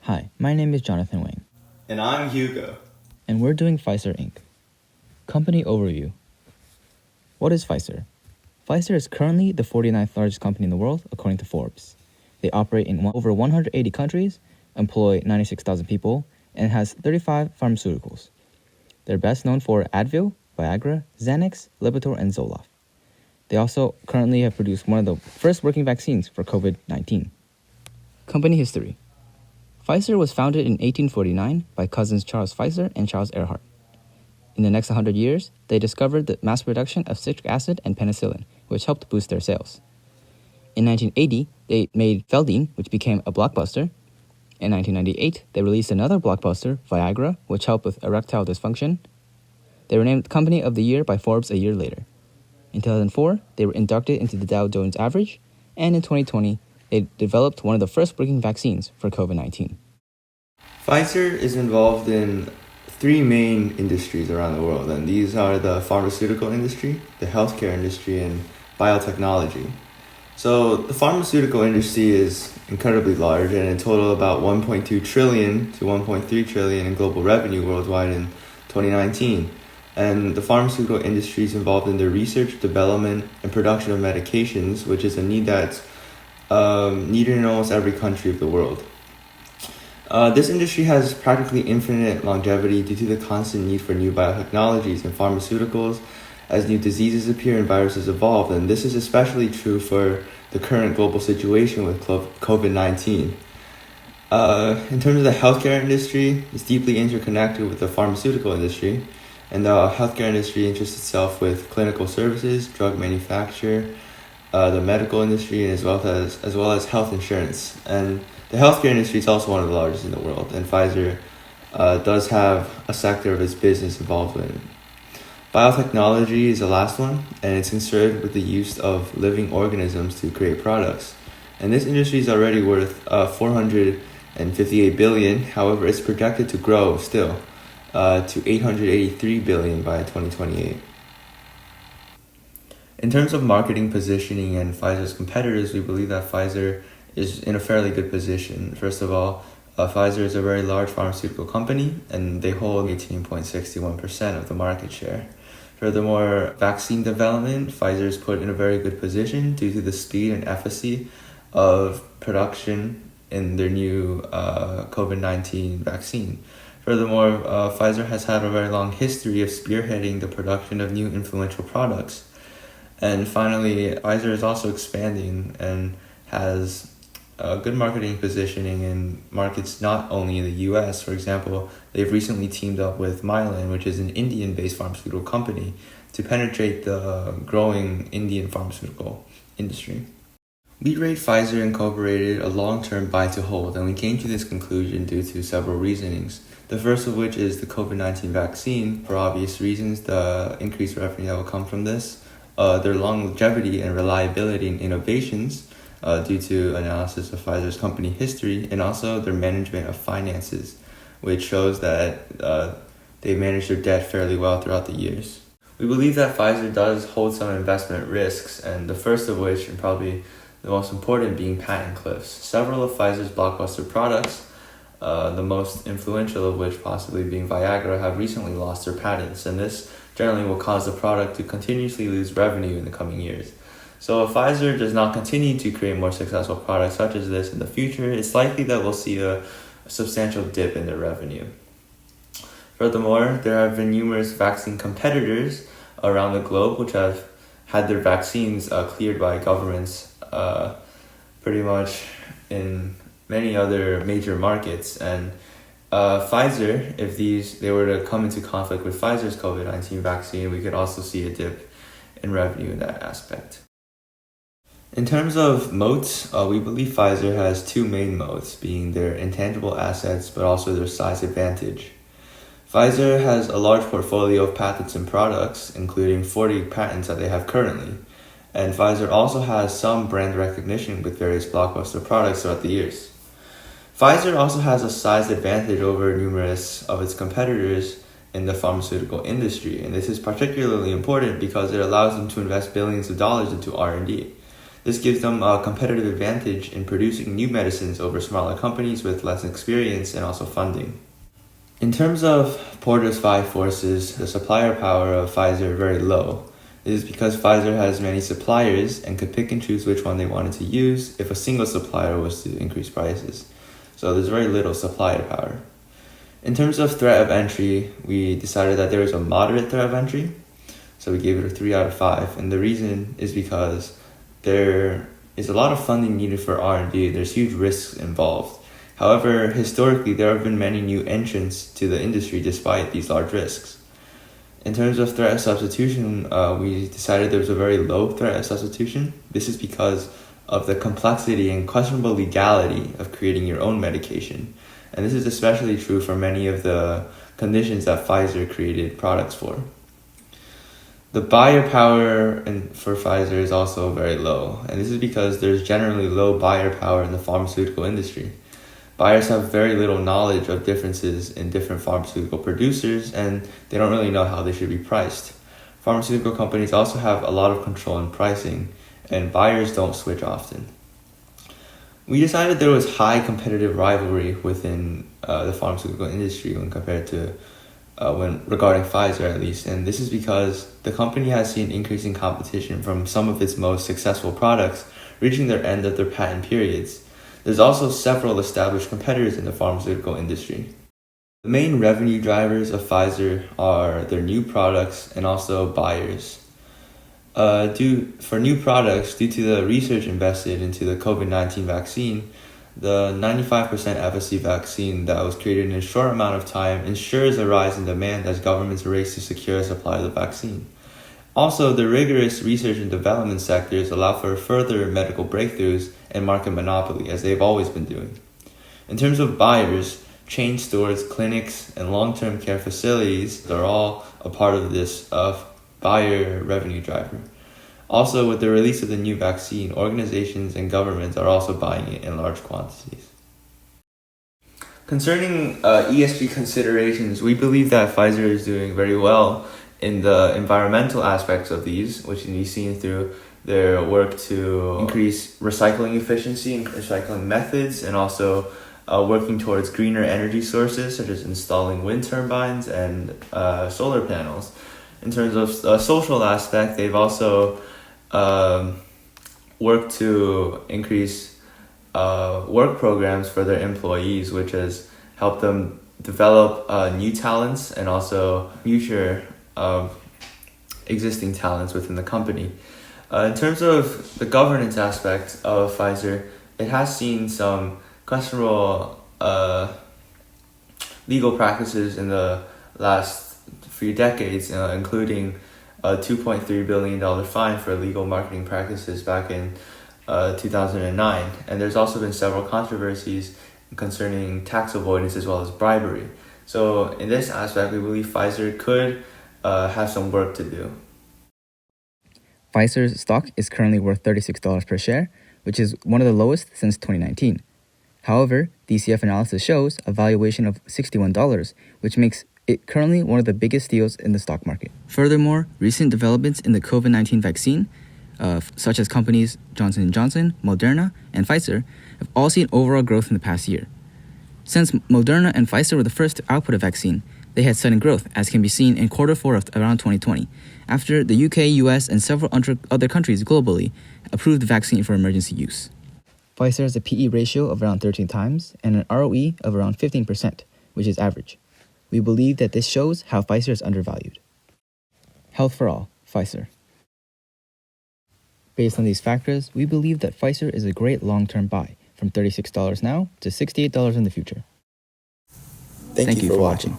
Hi, my name is Jonathan Wang, And I'm Hugo. and we're doing Pfizer Inc. Company Overview. What is Pfizer? Pfizer is currently the 49th largest company in the world, according to Forbes. They operate in over 180 countries, employ 96,000 people, and has 35 pharmaceuticals. They're best known for Advil, Viagra, Xanax, Lipitor, and Zoloft. They also currently have produced one of the first working vaccines for COVID-19. Company history. Pfizer was founded in 1849 by cousins Charles Pfizer and Charles Earhart. In the next 100 years, they discovered the mass production of citric acid and penicillin, which helped boost their sales. In 1980, they made Feldene, which became a blockbuster. In 1998, they released another blockbuster, Viagra, which helped with erectile dysfunction. They were named Company of the Year by Forbes a year later. In 2004, they were inducted into the Dow Jones Average, and in 2020, they developed one of the first working vaccines for COVID-19. Pfizer is involved in three main industries around the world, and these are the pharmaceutical industry, the healthcare industry, and biotechnology. So the pharmaceutical industry is incredibly large, and in total about 1.2 trillion to 1.3 trillion in global revenue worldwide in 2019. And the pharmaceutical industry is involved in the research, development, and production of medications, which is a need that's needed in almost every country of the world. This industry has practically infinite longevity due to the constant need for new biotechnologies and pharmaceuticals as new diseases appear and viruses evolve, and this is especially true for the current global situation with COVID-19. In terms of the healthcare industry, it's deeply interconnected with the pharmaceutical industry, and the healthcare industry interests itself with clinical services, drug manufacture, the medical industry, as well as health insurance. And the healthcare industry is also one of the largest in the world, and Pfizer does have a sector of its business involved in it. Biotechnology is the last one, and it's concerned with the use of living organisms to create products. And this industry is already worth 458 billion. However, it's projected to grow still to 883 billion by 2028. In terms of marketing positioning and Pfizer's competitors, we believe that Pfizer is in a fairly good position. First of all, Pfizer is a very large pharmaceutical company, and they hold 18.61% of the market share. Furthermore, vaccine development, Pfizer is put in a very good position due to the speed and efficacy of production in their new COVID-19 vaccine. Furthermore, Pfizer has had a very long history of spearheading the production of new influential products. And finally, Pfizer is also expanding and has good marketing positioning in markets not only in the US. For example, they've recently teamed up with Mylan, which is an Indian-based pharmaceutical company, to penetrate the growing Indian pharmaceutical industry. We rate Pfizer Incorporated a long-term buy to hold, and we came to this conclusion due to several reasonings. The first of which is the COVID-19 vaccine. For obvious reasons, the increased revenue that will come from this, their longevity and reliability in innovations, due to analysis of Pfizer's company history, and also their management of finances, which shows that they managed their debt fairly well throughout the years. We believe that Pfizer does hold some investment risks, and the first of which, and probably the most important, being patent cliffs. Several of Pfizer's blockbuster products, the most influential of which possibly being Viagra, have recently lost their patents, and this generally will cause the product to continuously lose revenue in the coming years. So if Pfizer does not continue to create more successful products such as this in the future, it's likely that we'll see a substantial dip in their revenue. Furthermore, there have been numerous vaccine competitors around the globe which have had their vaccines cleared by governments pretty much in many other major markets. And Pfizer, if they were to come into conflict with Pfizer's COVID-19 vaccine, we could also see a dip in revenue in that aspect. In terms of moats, we believe Pfizer has two main moats, being their intangible assets but also their size advantage. Pfizer has a large portfolio of patents and products, including 40 patents that they have currently. And Pfizer also has some brand recognition with various blockbuster products throughout the years. Pfizer also has a size advantage over numerous of its competitors in the pharmaceutical industry, and this is particularly important because it allows them to invest billions of dollars into R&D. This gives them a competitive advantage in producing new medicines over smaller companies with less experience and also funding. In terms of Porter's 5 forces, the supplier power of Pfizer is very low. This is because Pfizer has many suppliers and could pick and choose which one they wanted to use if a single supplier was to increase prices. So there's very little supplier power. In terms of threat of entry, we decided that there was a moderate threat of entry. So we gave it a 3 out of 5. And the reason is because there is a lot of funding needed for R&D. There's huge risks involved. However, historically, there have been many new entrants to the industry despite these large risks. In terms of threat of substitution, we decided there was a very low threat of substitution. This is because of the complexity and questionable legality of creating your own medication. And this is especially true for many of the conditions that Pfizer created products for. The buyer power for Pfizer is also very low, and this is because there's generally low buyer power in the pharmaceutical industry. Buyers have very little knowledge of differences in different pharmaceutical producers, and they don't really know how they should be priced. Pharmaceutical companies also have a lot of control in pricing, and buyers don't switch often. We decided there was high competitive rivalry within the pharmaceutical industry when compared to regarding Pfizer at least, and this is because the company has seen increasing competition from some of its most successful products reaching their end of their patent periods. There's also several established competitors in the pharmaceutical industry. The main revenue drivers of Pfizer are their new products and also buyers. For new products, due to the research invested into the COVID-19 vaccine, the 95% efficacy vaccine that was created in a short amount of time ensures a rise in demand as governments race to secure a supply of the vaccine. Also, the rigorous research and development sectors allow for further medical breakthroughs and market monopoly, as they've always been doing. In terms of buyers, chain stores, clinics, and long-term care facilities are all a part of this buyer revenue driver. Also, with the release of the new vaccine, organizations and governments are also buying it in large quantities. Concerning ESP considerations, we believe that Pfizer is doing very well in the environmental aspects of these, which can be seen through their work to increase recycling efficiency and recycling methods, and also working towards greener energy sources, such as installing wind turbines and solar panels. In terms of social aspect, they've also worked to increase work programs for their employees, which has helped them develop new talents and also future existing talents within the company. In terms of the governance aspect of Pfizer, it has seen some questionable legal practices in the last few decades, including a $2.3 billion fine for illegal marketing practices back in 2009. And there's also been several controversies concerning tax avoidance as well as bribery. So in this aspect, we believe Pfizer could have some work to do. Pfizer's stock is currently worth $36 per share, which is one of the lowest since 2019. However, DCF analysis shows a valuation of $61, which makes it currently one of the biggest deals in the stock market. Furthermore, recent developments in the COVID-19 vaccine, such as companies Johnson & Johnson, Moderna, and Pfizer, have all seen overall growth in the past year. Since Moderna and Pfizer were the first to output a vaccine, they had sudden growth, as can be seen in Q4 of around 2020, after the UK, US, and several other countries globally approved the vaccine for emergency use. Pfizer has a PE ratio of around 13 times and an ROE of around 15%, which is average. We believe that this shows how Pfizer is undervalued. Health for all, Pfizer. Based on these factors, we believe that Pfizer is a great long-term buy, from $36 now to $68 in the future. Thank you for watching.